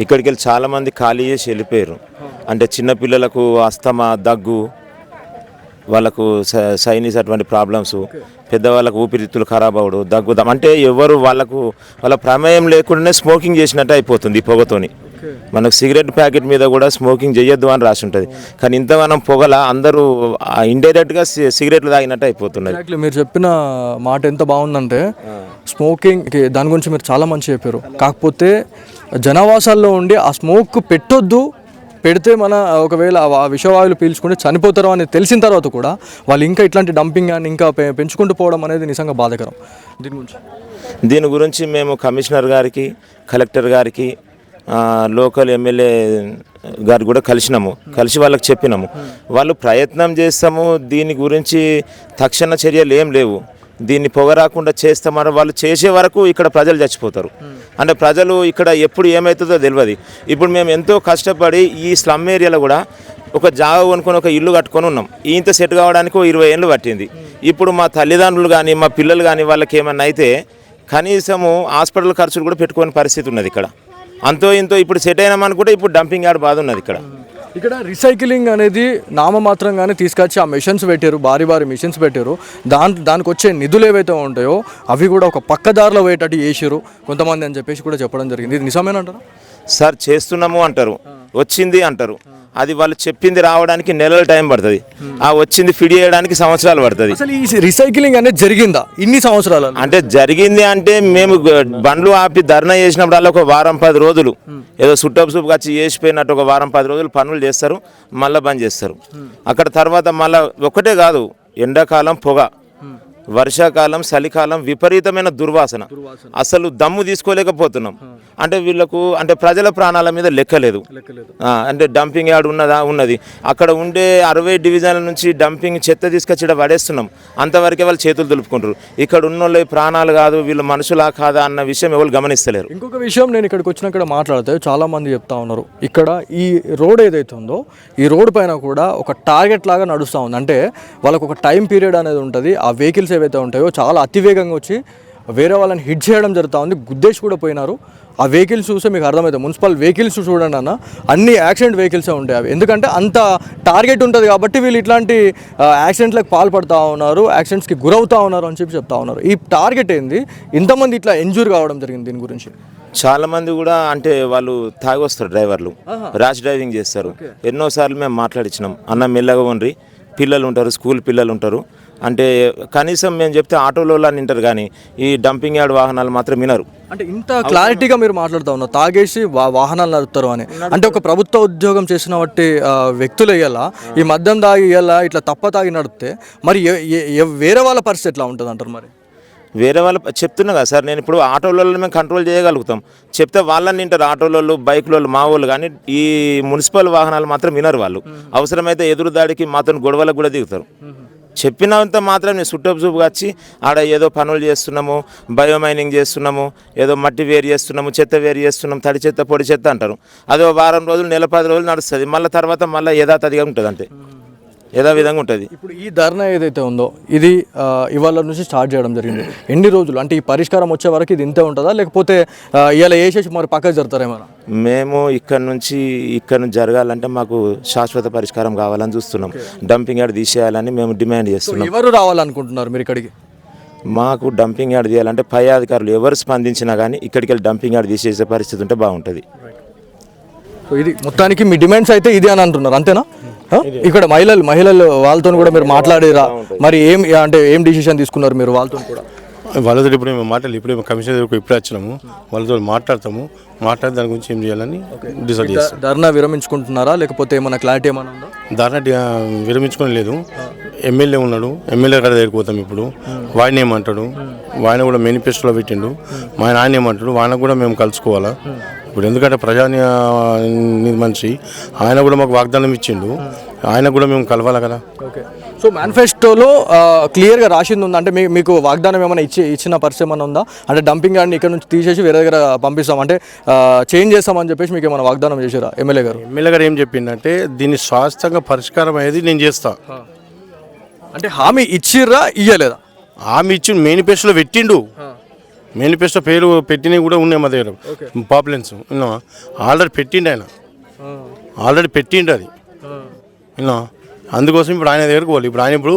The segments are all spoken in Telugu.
ఇక్కడికి వెళ్ళి చాలామంది ఖాళీ చేసి వెళ్ళిపోయారు. అంటే చిన్నపిల్లలకు అస్తమా, దగ్గు, వాళ్ళకు సైనస్ అటువంటి ప్రాబ్లమ్స్, పెద్దవాళ్ళకు ఊపిరితిత్తులు ఖరాబ్ అవ్వడు, దగ్గుదాం, అంటే ఎవరు వాళ్ళ ప్రమేయం లేకుండానే స్మోకింగ్ చేసినట్టు అయిపోతుంది ఈ పొగతోని. మనకు సిగరెట్ ప్యాకెట్ మీద కూడా స్మోకింగ్ చేయొద్దు అని రాసి ఉంటుంది, కానీ ఇంతగానం పొగల అందరూ ఇండైరెక్ట్గా సిగరెట్లు తాగినట్టు అయిపోతున్నది. మీరు చెప్పిన మాట ఎంత బాగుందంటే స్మోకింగ్ దాని గురించి మీరు చాలా మంచి చెప్పారు. కాకపోతే జనావాసాల్లో ఉండి ఆ స్మోక్ పెట్టొద్దు, పెడితే మన ఒకవేళ ఆ విషవాయువులు పీల్చుకుంటే చనిపోతారు అని తెలిసిన తర్వాత కూడా వాళ్ళు ఇంకా ఇట్లాంటి డంపింగ్ అని ఇంకా పెంచుకుంటూ పోవడం అనేది నిజంగా బాధాకరం. దీని గురించి మేము కమిషనర్ గారికి, కలెక్టర్ గారికి, లోకల్ ఎమ్మెల్యే గారు కూడా కలిసి వాళ్ళకి చెప్పినాము. వాళ్ళు ప్రయత్నం చేస్తాము, దీని గురించి తక్షణ చర్యలు ఏం లేవు, దీన్ని పొగ రాకుండా చేస్తామని వాళ్ళు చేసే వరకు ఇక్కడ ప్రజలు చచ్చిపోతారు. అంటే ప్రజలు ఇక్కడ ఎప్పుడు ఏమవుతుందో తెలియదు. ఇప్పుడు మేము ఎంతో కష్టపడి ఈ స్లమ్ ఏరియాలో కూడా ఒక జాగా కొనుక్కొని ఒక ఇల్లు కట్టుకొని ఉన్నాం. ఇంత సెట్ కావడానికి 20 ఏళ్ళు పట్టింది. ఇప్పుడు మా తల్లిదండ్రులు కానీ మా పిల్లలు కానీ వాళ్ళకి ఏమన్నా అయితే కనీసము హాస్పిటల్ ఖర్చులు కూడా పెట్టుకునే పరిస్థితి ఉన్నది ఇక్కడ. అంతో ఇంతో ఇప్పుడు సెట్ అయినామనుకుంటే ఇప్పుడు డంపింగ్ యార్డ్ బాధ ఉన్నది ఇక్కడ రీసైక్లింగ్ అనేది నామమాత్రంగానే తీసుకొచ్చి ఆ మిషన్స్ పెట్టారు, భారీ మిషన్స్ పెట్టారు. దానికి వచ్చే నిధులు ఏవైతే ఉంటాయో అవి కూడా ఒక పక్కదారిలో పోయేటట్టు చేసారు కొంతమంది అని చెప్పేసి కూడా చెప్పడం జరిగింది. ఇది నిజమేనంటారా? సార్ చేస్తున్నాము అంటారు, వచ్చింది అంటారు, అది వాళ్ళు చెప్పింది రావడానికి నెలల టైం పడుతుంది, ఆ వచ్చింది ఫిడ్ చేయడానికి సంవత్సరాలు పడుతుంది. అసలు ఈ రీసైక్లింగ్ అనేది జరిగిందా ఇన్ని సంవత్సరాలు? అంటే జరిగింది అంటే మేము బండ్లు ఆపి ధర్నా చేసినప్పుడల్లా ఒక వారం 10 రోజులు ఏదో సుట్టపు సూపు వచ్చి చేసిపోయినట్టు ఒక వారం 10 రోజులు పనులు చేస్తారు, మళ్ళీ బంద్ చేస్తారు. అక్కడ తర్వాత మళ్ళీ ఒకటే కాదు, ఎండాకాలం పొగ, వర్షాకాలం చలికాలం విపరీతమైన దుర్వాసన, అసలు దమ్ము తీసుకోలేకపోతున్నాం. అంటే వీళ్ళకు అంటే ప్రజల ప్రాణాల మీద లెక్కలేదు. అంటే డంపింగ్ యార్డ్ ఉన్నది అక్కడ ఉండే 60 డివిజన్ల నుంచి డంపింగ్ చెత్త తీసుకొచ్చి ఇక్కడ పడేస్తున్నాం. అంతవరకే వాళ్ళు చేతులు దులుపుకుంటారు. ఇక్కడ ఉన్న వాళ్ళ ప్రాణాలు కాదు, వీళ్ళు మనుషులా కాదా అన్న విషయం ఎవరు గమనిస్తలేరు. ఇంకొక విషయం, నేను ఇక్కడికి వచ్చినాక మాట్లాడితే చాలా మంది చెప్తా ఉన్నారు, ఇక్కడ ఈ రోడ్ ఏదైతే ఉందో ఈ రోడ్ పైన కూడా ఒక టార్గెట్ లాగా నడుస్తూ ఉంది. అంటే వాళ్ళకు ఒక టైం పీరియడ్ అనేది ఉంటుంది. ఆ వెహికల్స్ ఏవైతే ఉంటాయో చాలా అతివేగంగా వచ్చి వేరే వాళ్ళని హిట్ చేయడం జరుగుతూ ఉంది, గుద్దేసి కూడా పోయినారు. ఆ వెహికల్స్ చూస్తే మీకు అర్థమవుతుంది, మున్సిపల్ వెహికల్స్ చూడండి అన్న, అన్ని యాక్సిడెంట్ వెహికల్సే ఉంటాయి అవి. ఎందుకంటే అంత టార్గెట్ ఉంటుంది కాబట్టి వీళ్ళు ఇట్లాంటి యాక్సిడెంట్లకు పాల్పడుతూ ఉన్నారు, యాక్సిడెంట్స్కి గురవుతూ ఉన్నారు అని చెప్తా ఉన్నారు. ఈ టార్గెట్ ఏంది, ఇంతమంది ఇట్లా ఇంజూర్ కావడం జరిగింది? దీని గురించి చాలా మంది కూడా అంటే వాళ్ళు తాగి వస్తారు, డ్రైవర్లు ర్యాష్ డ్రైవింగ్ చేస్తారు. ఎన్నోసార్లు మేము మాట్లాడించినాం, అన్న మెల్లగా ఉండ్రి, పిల్లలు ఉంటారు, స్కూల్ పిల్లలు ఉంటారు, అంటే కనీసం మేము చెప్తే ఆటోలో వింటారు, కానీ ఈ డంపింగ్ యార్డ్ వాహనాలు మాత్రం వినరు. అంటే ఇంత క్లారిటీగా మీరు మాట్లాడుతూ ఉన్నారు, తాగేసి వాహనాలు నడుపుతారు అని. అంటే ఒక ప్రభుత్వ ఉద్యోగం చేసిన బట్టి వ్యక్తులు వేయాలా, ఈ మద్యం తాగి వేయాలా, ఇట్లా తప్ప తాగి నడిపితే మరి వేరే వాళ్ళ పరిస్థితి ఎట్లా ఉంటుంది అంటారు? మరి వేరే వాళ్ళు చెప్తున్నా కదా సార్, నేను ఇప్పుడు ఆటోలలో మేము కంట్రోల్ చేయగలుగుతాం, చెప్తే వాళ్ళని వింటారు ఆటోలలో, బైక్లలో, మా వాళ్ళు. కానీ ఈ మున్సిపల్ వాహనాలు మాత్రం వినరు. వాళ్ళు అవసరమైతే ఎదురు దాడికి మాతో గొడవలకు కూడా దిగుతారు. చెప్పినంత మాత్రం నేను సుట్టపు చూపుగా వచ్చి ఆడ ఏదో పనులు చేస్తున్నాము, బయోమైనింగ్ చేస్తున్నాము, ఏదో మట్టి వేరు చేస్తున్నాము, చెత్త వేరు చేస్తున్నాము, తడి చెత్త పొడి చెత్త అంటారు. అదో వారం రోజులు, నెల 10 రోజులు నడుస్తుంది, మళ్ళీ తర్వాత మళ్ళీ యథాతథిగా ఉంటుంది, అంతే యథావిధంగా ఉంటుంది. ఇప్పుడు ఈ ధర్నా ఏదైతే ఉందో ఇది ఇవాళ నుంచి స్టార్ట్ చేయడం జరిగింది. ఎన్ని రోజులు అంటే ఈ పరిష్కారం వచ్చే వరకు ఇది ఇంతే ఉంటుందా, లేకపోతే ఇలా వేసేసి మరి పక్కకు జరుగుతారేమన్నా? మేము ఇక్కడ నుంచి జరగాలంటే మాకు శాశ్వత పరిష్కారం కావాలని చూస్తున్నాం. డంపింగ్ యార్డ్ తీసేయాలని మేము డిమాండ్ చేస్తున్నాం. ఎవరు రావాలనుకుంటున్నారు మీరు ఇక్కడికి? మాకు డంపింగ్ యార్డ్ తీయాలంటే పై అధికారులు ఎవరు స్పందించినా కానీ ఇక్కడికి వెళ్ళి డంపింగ్ యార్డ్ తీసేసే పరిస్థితి ఉంటే బాగుంటుంది. ఇది మొత్తానికి మీ డిమాండ్స్ అయితే ఇది అని అంటున్నారు, అంతేనా? ఇక్కడ మహిళలు వాళ్ళతో కూడా మీరు మాట్లాడేరా? మరి ఏం డిసిషన్ తీసుకున్నారు మీరు వాళ్ళతో కూడా? వాళ్ళతో ఇప్పుడు మేము ఇప్పుడు కమిషనర్ దగ్గరకు ఇప్పుడే వచ్చినాము, వాళ్ళతో మాట్లాడి దాని గురించి ఏం చేయాలని డిసైడ్ చేస్తాం. ధర్నా విరమించుకుంటున్నారా లేకపోతే ఏమైనా క్లారిటీ ఏమైనా ఉందా? ధర్నా విరమించుకొని లేదు, ఎమ్మెల్యే ఉన్నాడు, ఎమ్మెల్యే గారి దగ్గరికి పోతాం. ఇప్పుడు వాడిని ఏమంటాడు, ఆయన కూడా మేనిఫెస్టోలో పెట్టిండు, ఆయన ఏమంటాడు, ఆయన కూడా మేము కలుసుకోవాలా. ఇప్పుడు ఎందుకంటే మనిషి ఆయన కూడా మాకు వాగ్దానం ఇచ్చిండు, ఆయన కూడా మేము కలవాలి కదా. ఓకే, సో మేనిఫెస్టోలో క్లియర్గా రాసింది ఉందా? అంటే మీకు వాగ్దానం ఏమైనా ఇచ్చిన పరిస్థితి ఏమైనా ఉందా? అంటే డంపింగ్ యార్డ్ని ఇక్కడ నుంచి తీసేసి వేరే దగ్గర పంపిస్తాం, అంటే చేంజ్ చేస్తామని చెప్పేసి మీకు ఏమైనా వాగ్దానం చేశారా ఎమ్మెల్యే గారు? ఎమ్మెల్యే గారు ఏం చెప్పిందంటే దీన్ని శాశ్వతంగా పరిష్కారం అయ్యేది నేను చేస్తా. అంటే హామీ ఇచ్చిర్రా, ఇయ్యలేదా? హామీ ఇచ్చి మేనిఫెస్టోలో పెట్టిండు, మేనిఫెస్టో పేరు పెట్టినవి కూడా ఉన్నాయి మా దగ్గర పాపులెన్స్ విన్నావా ఆల్రెడీ పెట్టిండు ఆయన ఆల్రెడీ పెట్టిండు అది విన్నా అందుకోసం ఇప్పుడు ఆయన దగ్గరకు పోవాలి ఇప్పుడు ఆయన ఇప్పుడు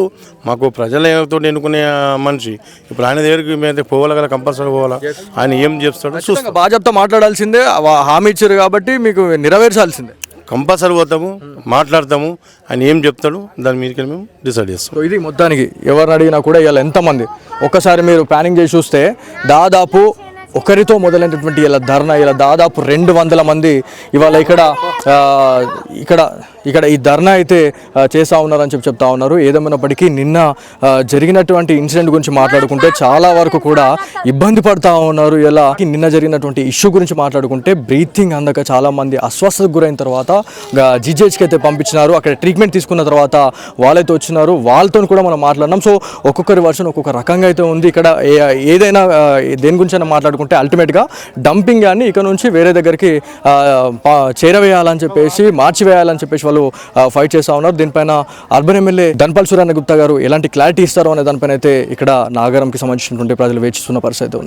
మాకు ప్రజలతో ఎన్నుకునే మనిషి ఇప్పుడు ఆయన దగ్గరికి మేము పోవాలి కదా కంపల్సరీ పోవాలా ఆయన ఏం చేస్తాడో చూస్తాం భాజపాతో మాట్లాడాల్సిందే హామీ ఇచ్చారు కాబట్టి మీకు నెరవేర్చాల్సిందే కంపల్సరీ పోతాము మాట్లాడతాము ఆయన ఏం చెప్తాడు దాని మీదకి మేము డిసైడ్ చేస్తాం సో ఇది మొత్తానికి ఎవరిని అడిగినా కూడా ఇవాళ ఎంతమంది ఒక్కసారి మీరు ప్లానింగ్ చేసి చూస్తే దాదాపు ఒకరితో మొదలైనటువంటి ఇలా ధర్నా ఇలా దాదాపు 200 మంది ఇవాళ ఇక్కడ ఈ ధర్నా అయితే చేస్తూ ఉన్నారని చెప్తా ఉన్నారు. ఏదేమైనప్పటికీ నిన్న జరిగినటువంటి ఇన్సిడెంట్ గురించి మాట్లాడుకుంటే చాలా వరకు కూడా ఇబ్బంది పడుతూ ఉన్నారు. ఇలా నిన్న జరిగినటువంటి ఇష్యూ గురించి మాట్లాడుకుంటే బ్రీతింగ్ అందక చాలామంది అస్వస్థతకు గురైన తర్వాత జీజేహెచ్కి అయితే పంపించినారు. అక్కడ ట్రీట్మెంట్ తీసుకున్న తర్వాత వాళ్ళైతే వచ్చినారు. వాళ్ళతో కూడా మనం మాట్లాడినాం. సో ఒక్కొక్కరి వర్షన్ ఒక్కొక్క రకంగా అయితే ఉంది. ఇక్కడ ఏదైనా దేని గురించి అయినా మాట్లాడుకుంటే అల్టిమేట్గా డంపింగ్ కానీ ఇక నుంచి వేరే దగ్గరికి చేరవేయాలని చెప్పేసి మార్చివేయాలని చెప్పేసి వాళ్ళు ఫైట్ చేస్తూ ఉన్నారు. దీనిపైన అర్బన్ ఎమ్మెల్యే ధన్పాల్ సూర్యన్న గుప్తా గారు ఎలాంటి క్లారిటీ ఇస్తారో అనే దానిపైన అయితే ఇక్కడ నాగారంకి సంబంధించినటువంటి ప్రజలు వేచిస్తున్న పరిస్థితి ఉంది.